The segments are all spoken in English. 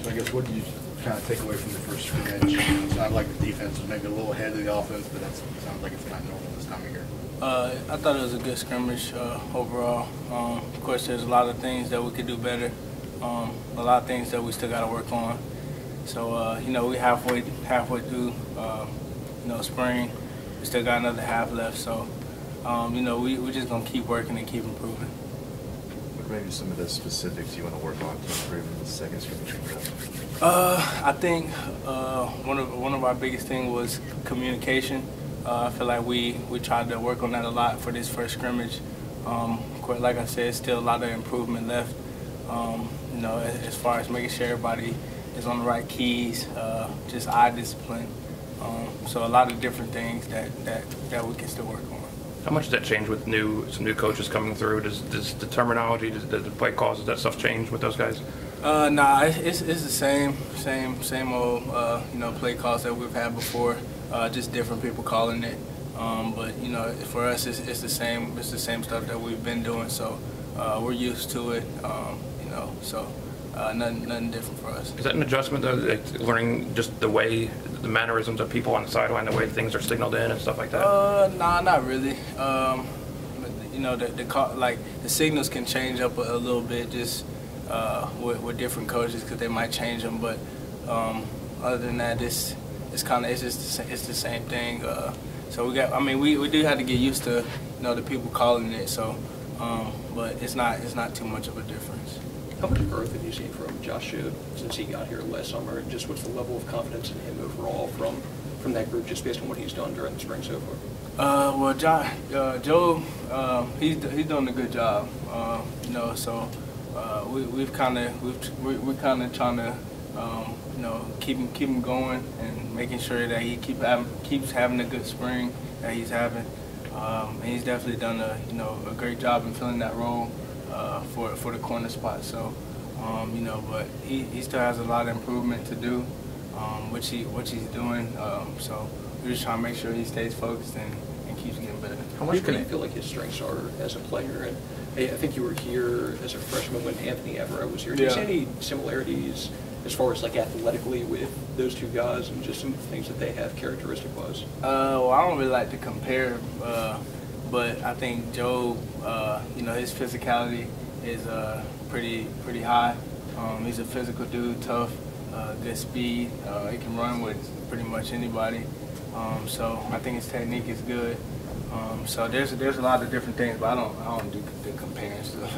So I guess what did you kind of take away from the first scrimmage? It sounded like the defense was maybe a little ahead of the offense, but that sounds like it's kind of normal this time of year. I thought it was a good scrimmage overall. Of course, there's a lot of things that we could do better, a lot of things that we still got to work on. So, you know, we halfway through, you know, spring. We still got another half left. So, you know, we're just going to keep working and keep improving. What maybe some of the specifics you want to work on to improve in the second scrimmage? I think one of our biggest things was communication. I feel like we tried to work on that a lot for this first scrimmage. Of course, like I said, still a lot of improvement left. You know, as far as making sure everybody is on the right keys, just eye discipline. So a lot of different things that we can still work on. How much does that change with some new coaches coming through? Does the terminology, does the play calls, does that stuff change with those guys? Nah, it's the same old you know, play calls that we've had before. Just different people calling it. But you know, for us, it's the same stuff that we've been doing. So we're used to it. You know, so nothing different for us. Is that an adjustment though, like learning just the mannerisms of people on the sideline, the way things are signaled in and stuff like that? Nah, not really. You know, the signals can change up a little bit just with different coaches because they might change them. But other than that, it's the same thing. So we do have to get used to, you know, the people calling it. So, but it's not too much of a difference. How much growth have you seen from Josh Jobe since he got here last summer, and just what's the level of confidence in him overall from that group, just based on what he's done during the spring so far? Well, Joe, he's doing a good job. You know, so we're kind of trying to you know, keep him going and making sure that he keeps having a good spring that he's having. And he's definitely done a great job in filling that role for the corner spot. So you know, but he still has a lot of improvement to do, which he's doing. So we're just trying to make sure he stays focused and keeps getting better. How much do you feel like his strengths are as a player? And I think you were here as a freshman when Anthony Everett was here. Do you see any similarities as far as like athletically with those two guys and just some of the things that they have characteristic-wise? Well, I don't really like to compare, but I think Joe, you know, his physicality is pretty high. He's a physical dude, tough, good speed. He can run with pretty much anybody. So I think his technique is good. So there's a lot of different things, but I don't do the comparing stuff.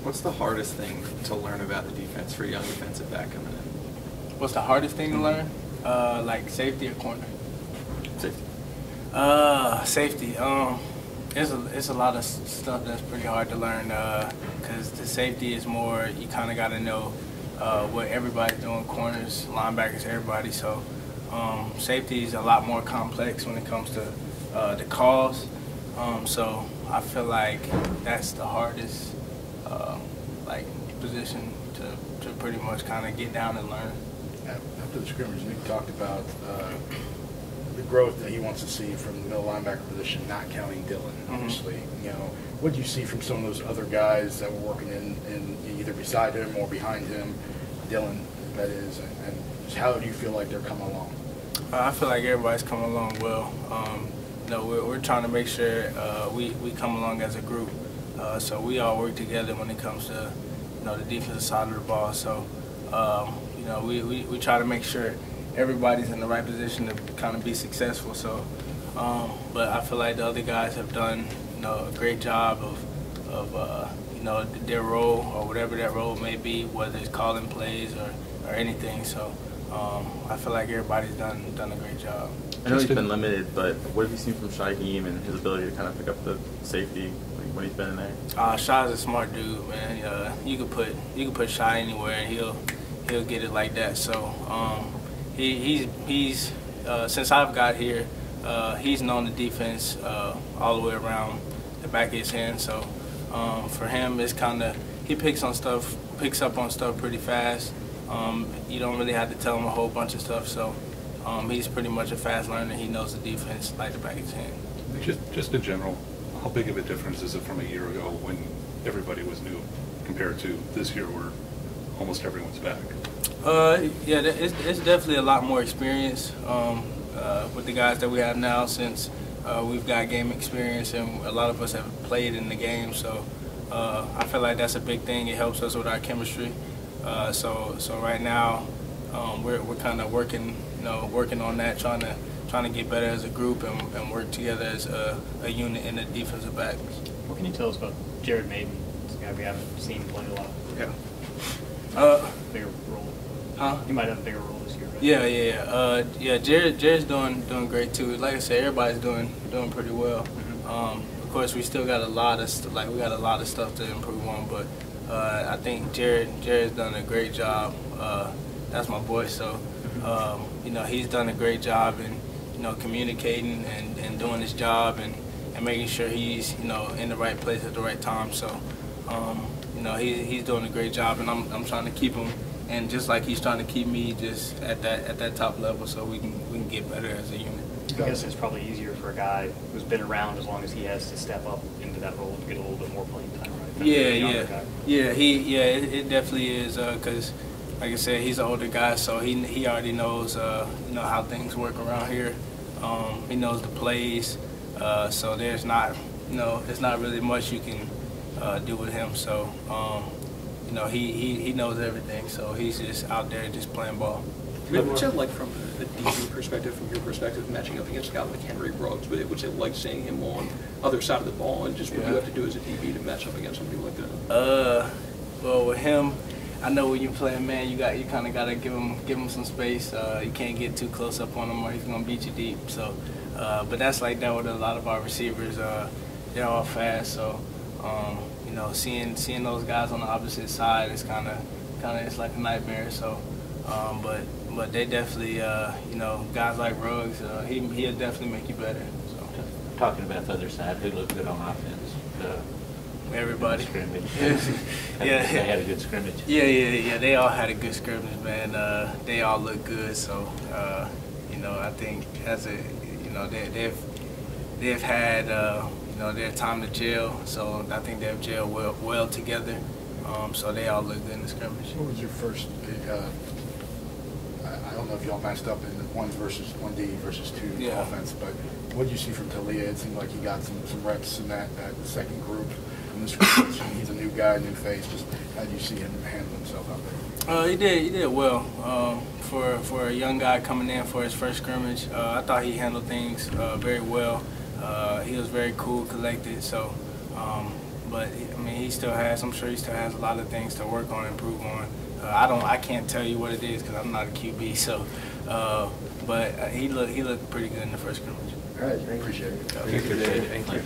What's the hardest thing to learn about the defense for a young defensive back coming in? What's the hardest thing to learn? Like safety or corner? Safety. Safety. It's a lot of stuff that's pretty hard to learn because the safety is more, you kind of got to know what everybody's doing, corners, linebackers, everybody. So safety is a lot more complex when it comes to the calls. So I feel like that's the hardest like position to pretty much kind of get down and learn. After the scrimmage, Nick talked about the growth that he wants to see from the middle linebacker position, not counting Dylan, obviously. You know, what do you see from some of those other guys that were working in either beside him or behind him, Dylan, that is, and just how do you feel like they're coming along? I feel like everybody's coming along well. You know, we're trying to make sure we come along as a group. So we all work together when it comes to, you know, the defensive side of the ball. So, you know, we try to make sure everybody's in the right position to kind of be successful. So, but I feel like the other guys have done, you know, a great job of you know, their role or whatever that role may be, whether it's calling plays or anything. So, I feel like everybody's done a great job. I know he's been limited, but what have you seen from Shaheem and his ability to kind of pick up the safety when he's been in there? Shai's a smart dude, man. You could put Shai anywhere and he'll get it like that. So he's since I've got here, he's known the defense all the way around the back of his hand. So for him, it's kind of, he picks up on stuff pretty fast. You don't really have to tell him a whole bunch of stuff. So he's pretty much a fast learner. He knows the defense like the back of his hand. Just in general, how big of a difference is it from a year ago when everybody was new compared to this year where almost everyone's back. Yeah, it's definitely a lot more experience with the guys that we have now, since we've got game experience and a lot of us have played in the game. So I feel like that's a big thing. It helps us with our chemistry. So right now we're kind of working on that, trying to get better as a group and work together as a unit in the defensive back. What can you tell us about Jared Maiden? It's a guy we haven't seen play a lot. Yeah. Bigger role. Huh? He might have a bigger role this year, right? Yeah. Jared's doing great too. Like I said, everybody's doing pretty well. Of course, we still got a lot of stuff to improve on, but I think Jared's done a great job. That's my boy, so he's done a great job in communicating and doing his job and making sure he's in the right place at the right time. So he's doing a great job, and I'm trying to keep him, and just like he's trying to keep me just at that top level, so we can get better as a unit. I guess it's probably easier for a guy who's been around as long as he has to step up into that role to get a little bit more playing time, right? It definitely is, because like I said, he's an older guy, so he already knows how things work around here. He knows the plays, so there's not really much you can do with him. So he knows everything, so he's just out there just playing ball. What's it like from a DB perspective, from your perspective, matching up against a guy like Henry Ruggs? What's it like seeing him on the other side of the ball, and just what you have to do as a DB to match up against somebody like that? Well, with him, I know when you're playing man, you kind of got to give him some space. You can't get too close up on him, or he's gonna beat you deep. So, but that's like that with a lot of our receivers. They're all fast, so seeing those guys on the opposite side is kind of it's like a nightmare. So, but they definitely guys like Ruggs, he'll definitely make you better. So. Talking about the other side, who looked good on offense? Everybody. Scrimmage. Yeah. They had a good scrimmage. Yeah. They all had a good scrimmage, man. They all look good. So, I think they've had their time to gel. So I think they've gelled well together. So they all look good in the scrimmage. What was your first? I don't know if y'all matched up in the 1D versus 2 offense, but what did you see from Talia? It seemed like he got some reps in that second group. He's a new guy, new face. Just how did you see him handle himself out there? He did well. For a young guy coming in for his first scrimmage, I thought he handled things very well. He was very cool, collected. So, but I mean, I'm sure he still has a lot of things to work on, improve on. I can't tell you what it is because I'm not a QB. So, but he looked pretty good in the first scrimmage. All right, appreciate it. Thank you.